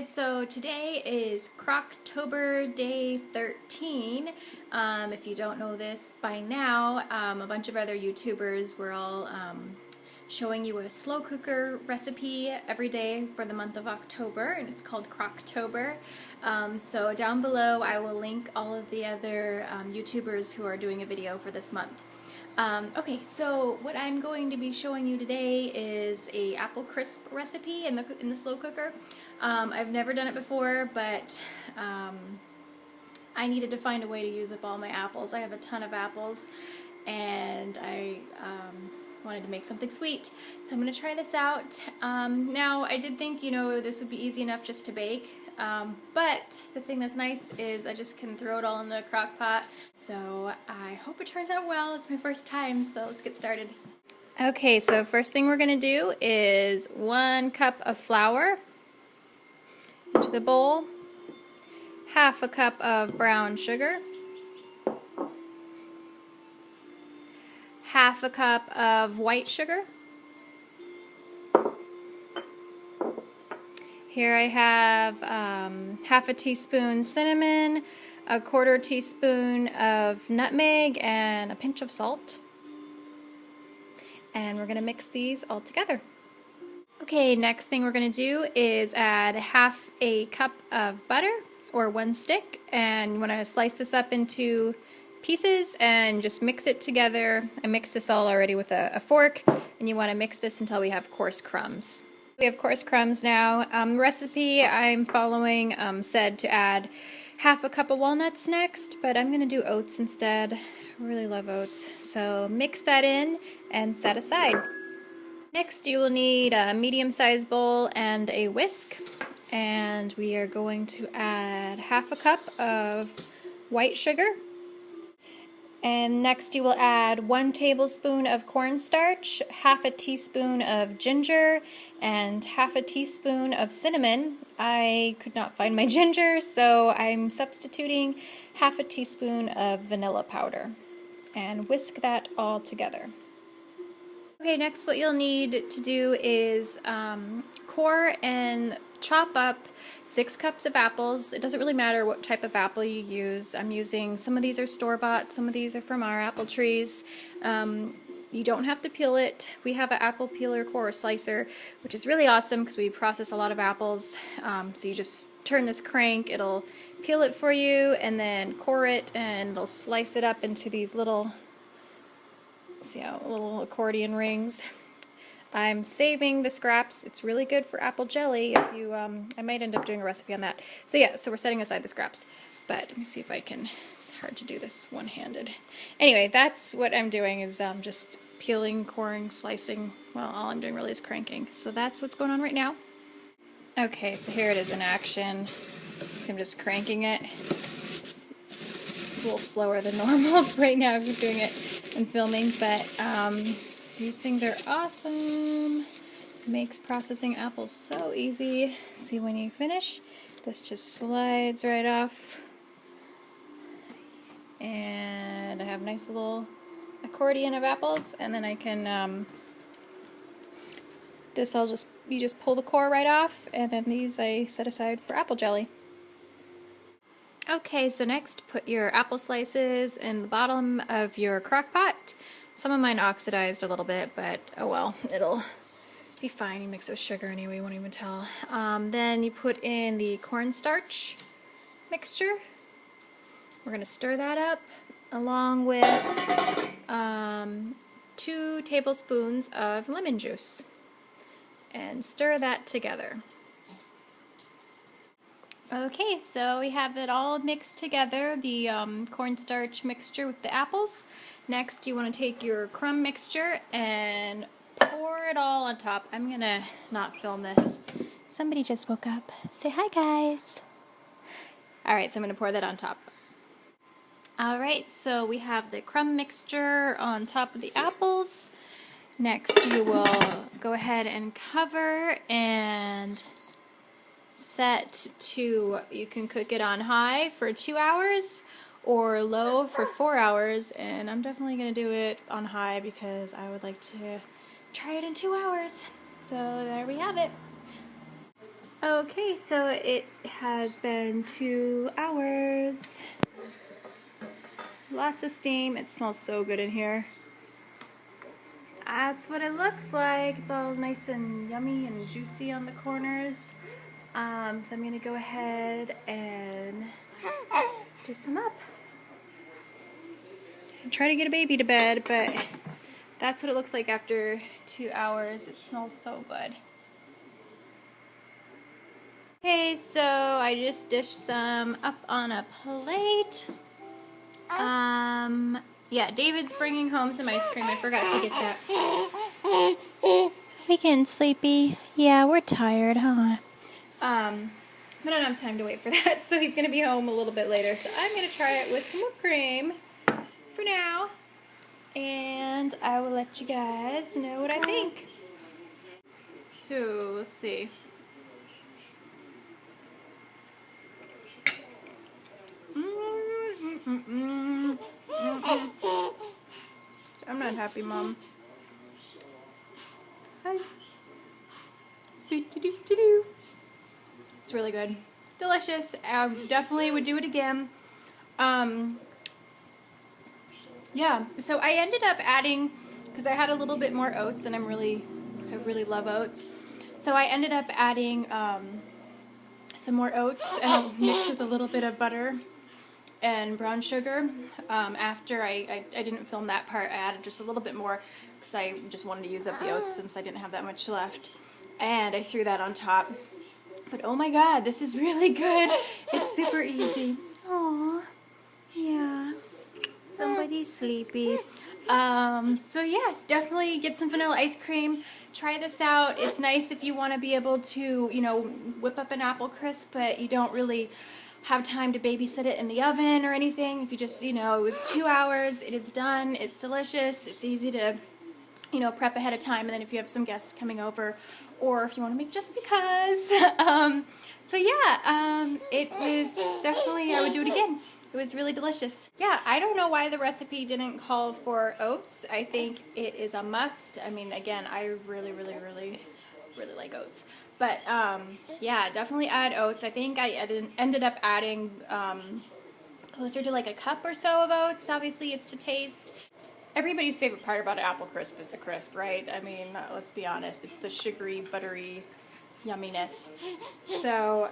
guys, so today is Crocktober day 13. If you don't know this by now, a bunch of other YouTubers were all showing you a slow cooker recipe every day for the month of October, and it's called Crocktober. So down below I will link all of the other YouTubers who are doing a video for this month. Okay, so what I'm going to be showing you today is a apple crisp recipe in the slow cooker. I've never done it before, but I needed to find a way to use up all my apples. I have a ton of apples, and I wanted to make something sweet, so I'm going to try this out. Now, I did think, this would be easy enough just to bake. But the thing that's nice is I just can throw it all in the crock pot. So I hope it turns out well. It's my first time, so let's get started. Okay, so first thing we're going to do is 1 cup of flour into the bowl, half a cup of brown sugar, half a cup of white sugar. Here I have half a teaspoon cinnamon, a 1/4 teaspoon of nutmeg, and a pinch of salt. And we're going to mix these all together. Okay, next thing we're going to do is add half a cup of butter, or 1 stick, and you want to slice this up into pieces and just mix it together. I mixed this all already with a fork, and you want to mix this until we have coarse crumbs. We have coarse crumbs now. The recipe I'm following said to add half a cup of walnuts next, but I'm going to do oats instead. I really love oats. So mix that in and set aside. Next you will need a medium-sized bowl and a whisk, and we are going to add half a cup of white sugar. And next you will add 1 tablespoon of cornstarch, half a teaspoon of ginger, and half a teaspoon of cinnamon. I could not find my ginger, so I'm substituting half a teaspoon of vanilla powder. And whisk that all together. Okay, next what you'll need to do is core and chop up 6 cups of apples. It doesn't really matter what type of apple you use. I'm using, some of these are store-bought, some of these are from our apple trees. You don't have to peel it. We have an apple peeler core slicer, which is really awesome because we process a lot of apples. So you just turn this crank, it'll peel it for you, and then core it, and it'll slice it up into these little, see how little accordion rings. I'm saving the scraps. It's really good for apple jelly. If you, I might end up doing a recipe on that. So yeah, so we're setting aside the scraps. But let me see if I can. It's hard to do this one-handed. Anyway, that's what I'm doing, is just peeling, coring, slicing. Well, all I'm doing really is cranking. So that's what's going on right now. Okay, so here it is in action. So I'm just cranking it. It's a little slower than normal right now. I'm doing it and filming, but these things are awesome. It makes processing apples so easy. See, when you finish, this just slides right off. And I have a nice little accordion of apples, and then I can, you just pull the core right off, and then these I set aside for apple jelly. Okay, so next put your apple slices in the bottom of your crock pot. Some of mine oxidized a little bit, but oh well, it'll be fine. You mix it with sugar anyway, you won't even tell. Then you put in the cornstarch mixture. We're going to stir that up along with 2 tablespoons of lemon juice, and stir that together. Okay, so we have it all mixed together, the cornstarch mixture with the apples. Next, you want to take your crumb mixture and pour it all on top. I'm going to not film this. Somebody just woke up. Say hi, guys. Alright, so I'm going to pour that on top. Alright, so we have the crumb mixture on top of the apples. Next, you will go ahead and cover and set to, you can cook it on high for 2 hours or low for 4 hours, and I'm definitely going to do it on high because I would like to try it in 2 hours. So there we have it. Okay, so it has been 2 hours. Lots of steam. It smells so good in here. That's what it looks like. It's all nice and yummy and juicy on the corners. So I'm going to go ahead and do some up. Try to get a baby to bed, but that's what it looks like after 2 hours. It smells so good. Okay, so I just dished some up on a plate. Yeah, David's bringing home some ice cream. I forgot to get that. We getting sleepy? Yeah, we're tired, huh? We don't have time to wait for that, so he's going to be home a little bit later. So I'm going to try it with some whipped cream for now, and I will let you guys know what I think. So, let's see. I'm not happy, Mom. Hi. It's really good. Delicious. I definitely would do it again. Yeah, so I ended up adding, because I had a little bit more oats, and I really love oats. So I ended up adding some more oats and mixed with a little bit of butter and brown sugar. After I didn't film that part, I added just a little bit more because I just wanted to use up the oats since I didn't have that much left. And I threw that on top. But oh my god, this is really good. It's super easy. Aww. Yeah. Somebody's sleepy. So yeah, definitely get some vanilla ice cream. Try this out. It's nice if you want to be able to, you know, whip up an apple crisp, but you don't really have time to babysit it in the oven or anything. If you just, you know, it was 2 hours, it is done, it's delicious, it's easy to, you know, prep ahead of time, and then if you have some guests coming over, or if you want to make just because. So yeah, it was definitely, I would do it again. It was really delicious. Yeah, I don't know why the recipe didn't call for oats. I think it is a must. I mean, again, I really like oats. But yeah, definitely add oats. I think I ended up adding closer to like a cup or so of oats. Obviously, it's to taste. Everybody's favorite part about an apple crisp is the crisp, right? I mean, let's be honest. It's the sugary, buttery yumminess. So,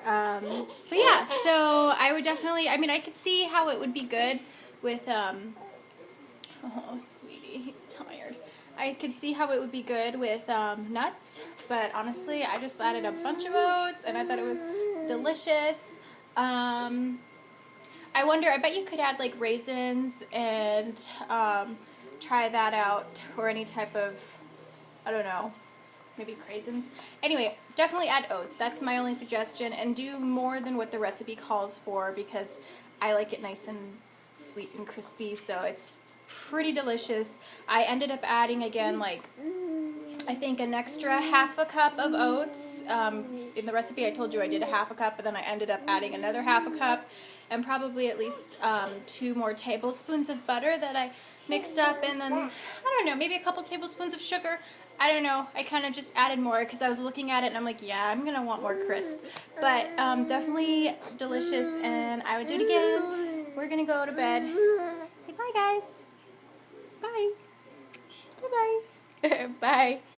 so yeah. So I would definitely. I mean, I could see how it would be good with. Oh, sweetie, he's tired. I could see how it would be good with nuts, but honestly, I just added a bunch of oats, and I thought it was delicious. I wonder, I bet you could add like raisins and try that out, or any type of, I don't know, maybe craisins. Anyway, definitely add oats. That's my only suggestion, and do more than what the recipe calls for, because I like it nice and sweet and crispy, so it's pretty delicious. I ended up adding, again, like, I think an extra half a cup of oats. In the recipe I told you I did a half a cup, but then I ended up adding another half a cup, and probably at least 2 more tablespoons of butter that I mixed up, and then, I don't know, maybe a couple tablespoons of sugar. I don't know, I kind of just added more because I was looking at it and I'm like, yeah, I'm going to want more crisp. But definitely delicious, and I would do it again. We're going to go to bed. Say bye, guys. Bye. Bye-bye. Bye.